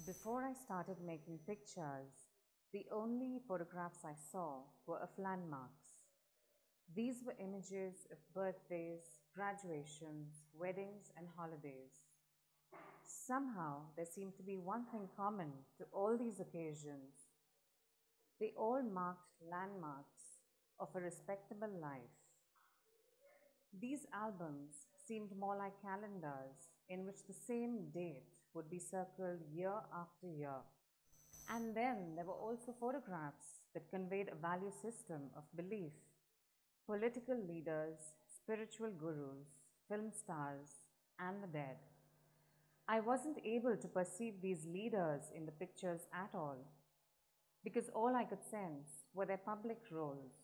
Before I started making pictures, the only photographs I saw were of landmarks. These were images of birthdays, graduations, weddings, and holidays. Somehow, there seemed to be one thing common to all these occasions. They all marked landmarks of a respectable life. These albums seemed more like calendars in which the same date would be circled year after year. And then there were also photographs that conveyed a value system of belief. Political leaders, spiritual gurus, film stars, and the dead. I wasn't able to perceive these leaders in the pictures at all because all I could sense were their public roles.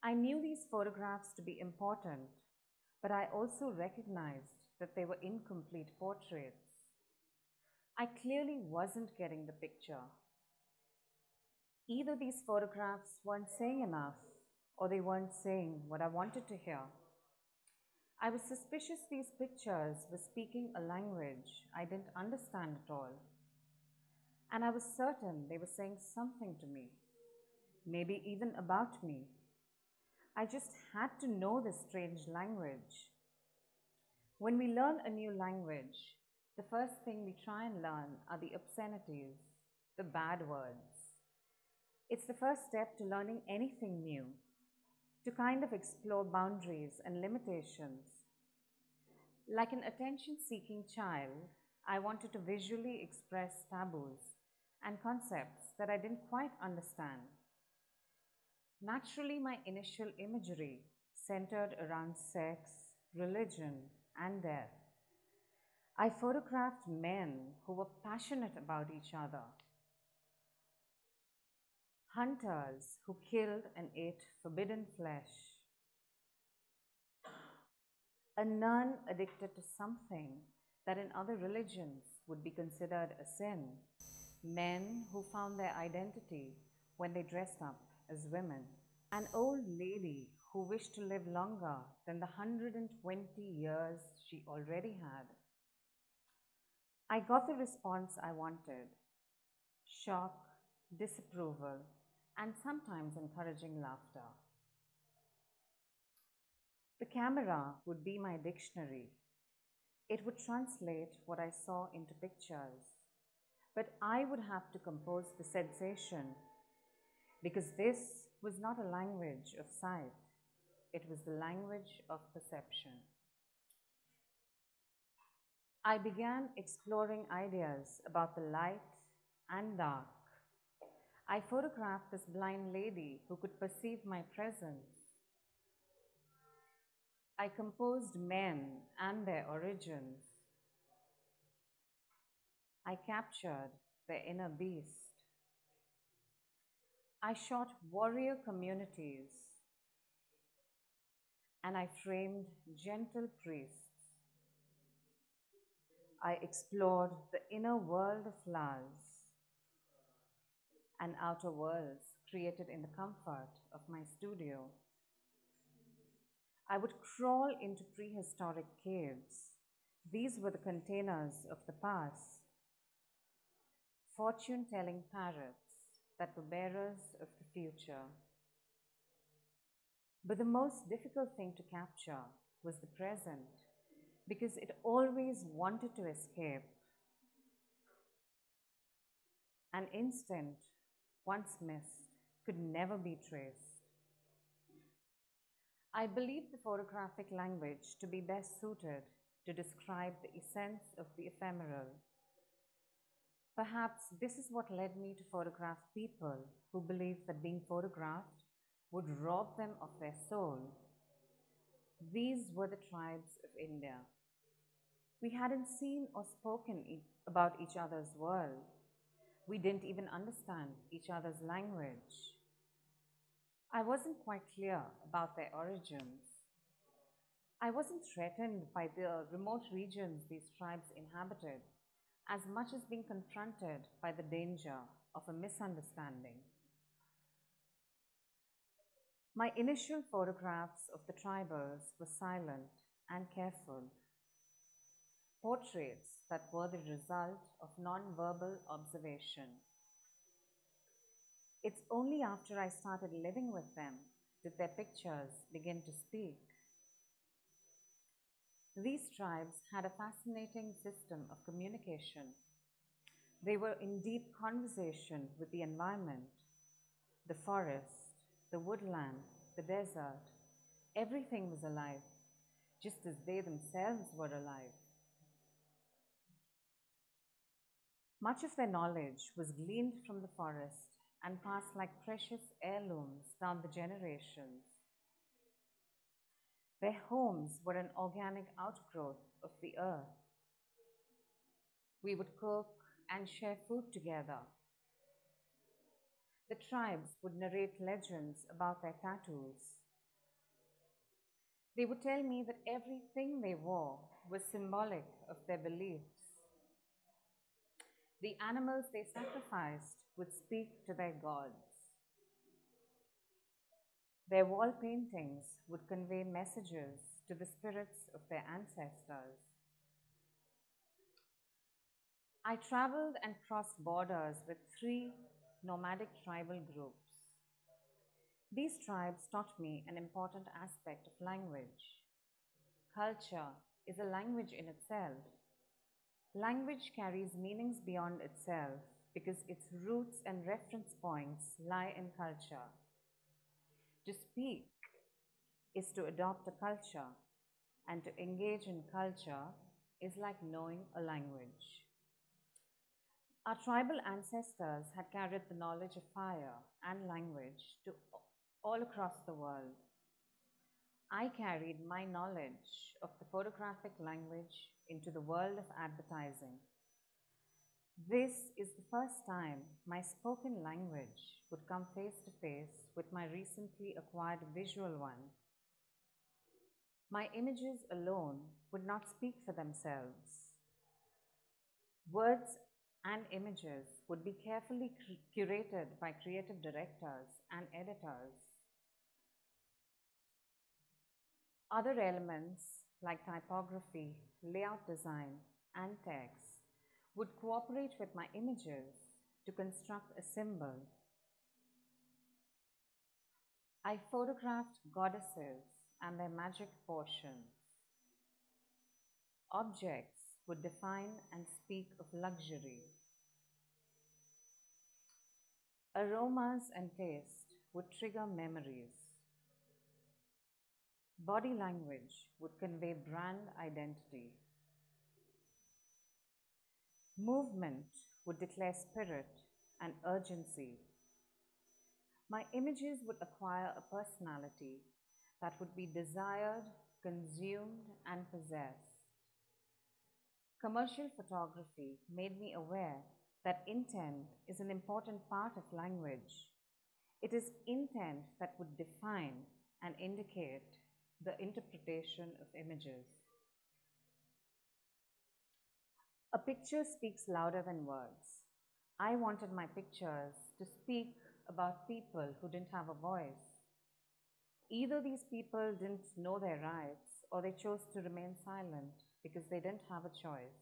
I knew these photographs to be important, but I also recognized that they were incomplete portraits. I clearly wasn't getting the picture. Either these photographs weren't saying enough, or they weren't saying what I wanted to hear. I was suspicious these pictures were speaking a language I didn't understand at all. And I was certain they were saying something to me, maybe even about me. I just had to know this strange language. When we learn a new language, the first thing we try and learn are the obscenities, the bad words. It's the first step to learning anything new, to kind of explore boundaries and limitations. Like an attention-seeking child, I wanted to visually express taboos and concepts that I didn't quite understand. Naturally, my initial imagery centered around sex, religion, and death. I photographed men who were passionate about each other, hunters who killed and ate forbidden flesh, a nun addicted to something that in other religions would be considered a sin, men who found their identity when they dressed up as women, an old lady who wished to live longer than the 120 years she already had. I got the response I wanted: shock, disapproval, and sometimes encouraging laughter. The camera would be my dictionary. It would translate what I saw into pictures, but I would have to compose the sensation because this was not a language of sight, it was the language of perception. I began exploring ideas about the light and dark. I photographed this blind lady who could perceive my presence. I composed men and their origins. I captured their inner beast. I shot warrior communities, and I framed gentle priests. I explored the inner world of flowers and outer worlds created in the comfort of my studio. I would crawl into prehistoric caves. These were the containers of the past, fortune-telling parrots that were bearers of the future. But the most difficult thing to capture was the present, because it always wanted to escape. An instant, once missed, could never be traced. I believe the photographic language to be best suited to describe the essence of the ephemeral. Perhaps this is what led me to photograph people who believed that being photographed would rob them of their soul. These were the tribes of India. We hadn't seen or spoken about each other's world. We didn't even understand each other's language. I wasn't quite clear about their origins. I wasn't threatened by the remote regions these tribes inhabited as much as being confronted by the danger of a misunderstanding. My initial photographs of the tribals were silent and careful. portraits that were the result of non-verbal observation. It's only after I started living with them did their pictures begin to speak. These tribes had a fascinating system of communication. They were in deep conversation with the environment, the forest, the woodland, the desert. Everything was alive, just as they themselves were alive. Much of their knowledge was gleaned from the forest and passed like precious heirlooms down the generations. Their homes were an organic outgrowth of the earth. We would cook and share food together. The tribes would narrate legends about their tattoos. They would tell me that everything they wore was symbolic of their beliefs. The animals they sacrificed would speak to their gods. Their wall paintings would convey messages to the spirits of their ancestors. I traveled and crossed borders with 3 nomadic tribal groups. These tribes taught me an important aspect of language. Culture is a language in itself. Language carries meanings beyond itself because its roots and reference points lie in culture. To speak is to adopt a culture, and to engage in culture is like knowing a language. Our tribal ancestors had carried the knowledge of fire and language to all across the world. I carried my knowledge of the photographic language into the world of advertising. This is the first time my spoken language would come face to face with my recently acquired visual one. My images alone would not speak for themselves. Words and images would be carefully curated by creative directors and editors. Other elements like typography, layout design, and text would cooperate with my images to construct a symbol. I photographed goddesses and their magic potions. Objects would define and speak of luxury. Aromas and taste would trigger memories. Body language would convey brand identity. Movement would declare spirit and urgency. My images would acquire a personality that would be desired, consumed, and possessed. Commercial photography made me aware that intent is an important part of language. It is intent that would define and indicate the interpretation of images. A picture speaks louder than words. I wanted my pictures to speak about people who didn't have a voice. Either these people didn't know their rights or they chose to remain silent because they didn't have a choice.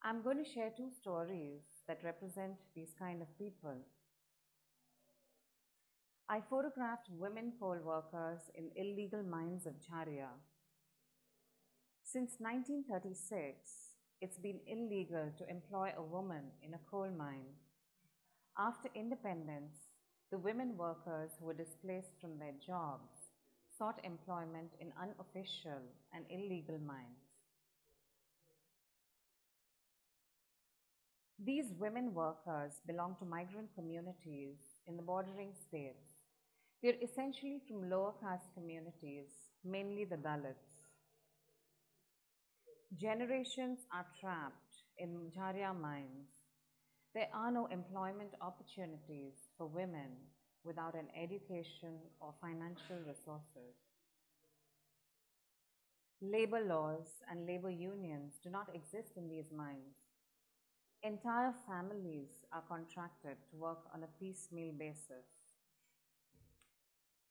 I'm going to share 2 stories that represent these kind of people. I photographed women coal workers in illegal mines of Jharia. Since 1936, it's been illegal to employ a woman in a coal mine. After independence, the women workers who were displaced from their jobs sought employment in unofficial and illegal mines. These women workers belong to migrant communities in the bordering states. They're essentially from lower caste communities, mainly the Dalits. Generations are trapped in Jharia mines. There are no employment opportunities for women without an education or financial resources. Labor laws and labor unions do not exist in these mines. Entire families are contracted to work on a piecemeal basis.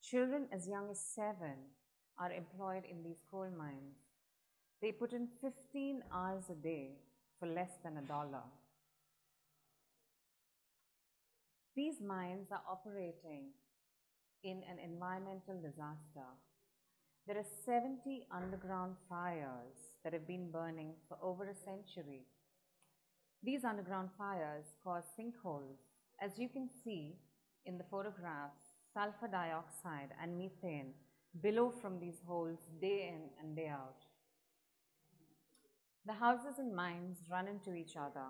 Children as young as 7 are employed in these coal mines. They put in 15 hours a day for less than $1. These mines are operating in an environmental disaster. There are 70 underground fires that have been burning for over a century. These underground fires cause sinkholes. As you can see in the photographs, sulfur dioxide and methane billow from these holes day in and day out. The houses and mines run into each other.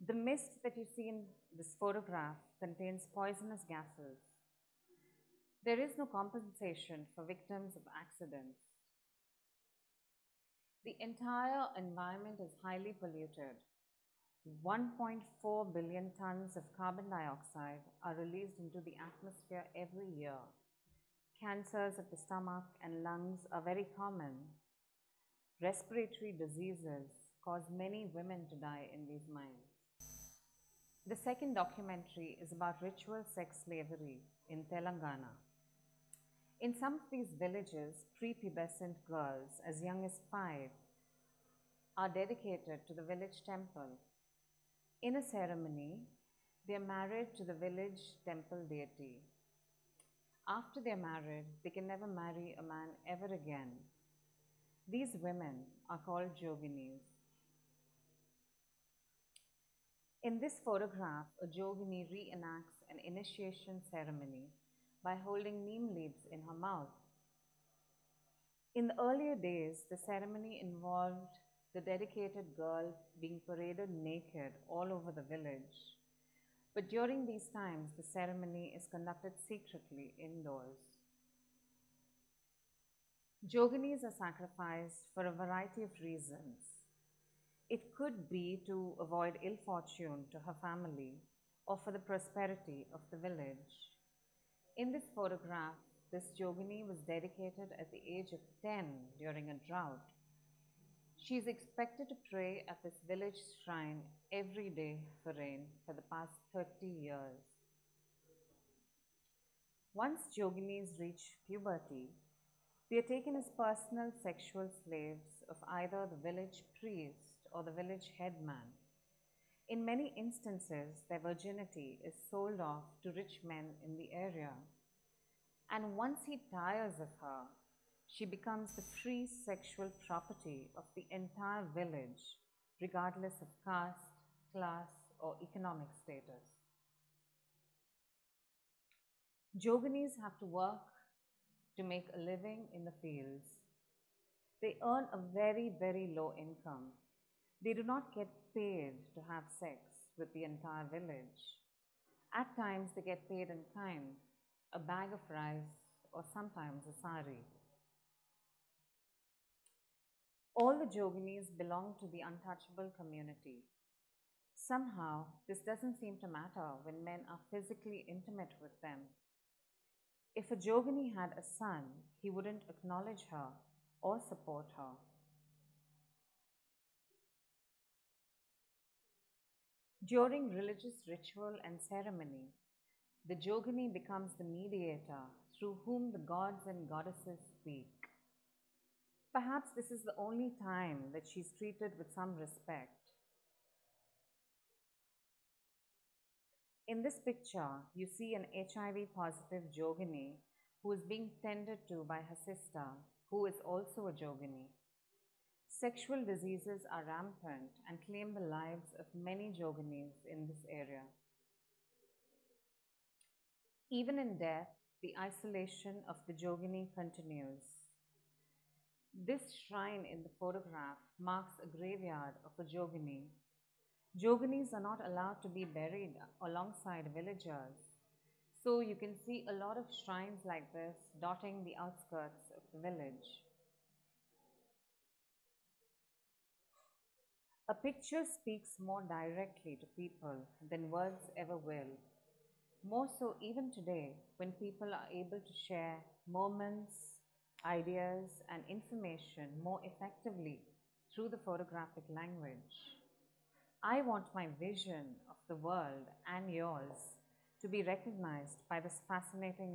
The mist that you see in this photograph contains poisonous gases. There is no compensation for victims of accidents. The entire environment is highly polluted. 1.4 billion tons of carbon dioxide are released into the atmosphere every year. Cancers of the stomach and lungs are very common. Respiratory diseases cause many women to die in these mines. The second documentary is about ritual sex slavery in Telangana. In some of these villages, prepubescent girls as young as 5 are dedicated to the village temple. In a ceremony, they are married to the village temple deity. After they are married, they can never marry a man ever again. These women are called yoginis. In this photograph, a yogini reenacts an initiation ceremony by holding neem leaves in her mouth. In the earlier days, the ceremony involved the dedicated girl being paraded naked all over the village. But during these times, the ceremony is conducted secretly indoors. Yoginis are sacrificed for a variety of reasons. It could be to avoid ill fortune to her family or for the prosperity of the village. In this photograph, this yogini was dedicated at the age of 10 during a drought. She is expected to pray at this village shrine every day for rain for the past 30 years. Once yoginis reach puberty, they are taken as personal sexual slaves of either the village priest or the village headman. In many instances, their virginity is sold off to rich men in the area. And once he tires of her, she becomes the free sexual property of the entire village, regardless of caste, class, or economic status. Yoginis have to work to make a living in the fields. They earn a very, very low income. They do not get paid to have sex with the entire village. At times, they get paid in kind, a bag of rice, or sometimes a sari. All the yoginis belong to the untouchable community. Somehow, this doesn't seem to matter when men are physically intimate with them. If a yogini had a son, he wouldn't acknowledge her or support her. During religious ritual and ceremony, the yogini becomes the mediator through whom the gods and goddesses speak. Perhaps this is the only time that she's treated with some respect. In this picture, you see an HIV-positive yogini who is being tended to by her sister, who is also a yogini. Sexual diseases are rampant and claim the lives of many yoginis in this area. Even in death, the isolation of the yogini continues. This shrine in the photograph marks a graveyard of a yogini. Yoginis are not allowed to be buried alongside villagers. So you can see a lot of shrines like this dotting the outskirts of the village. A picture speaks more directly to people than words ever will. More so even today, when people are able to share moments, ideas, and information more effectively through the photographic language. I want my vision of the world and yours to be recognized by this fascinating language.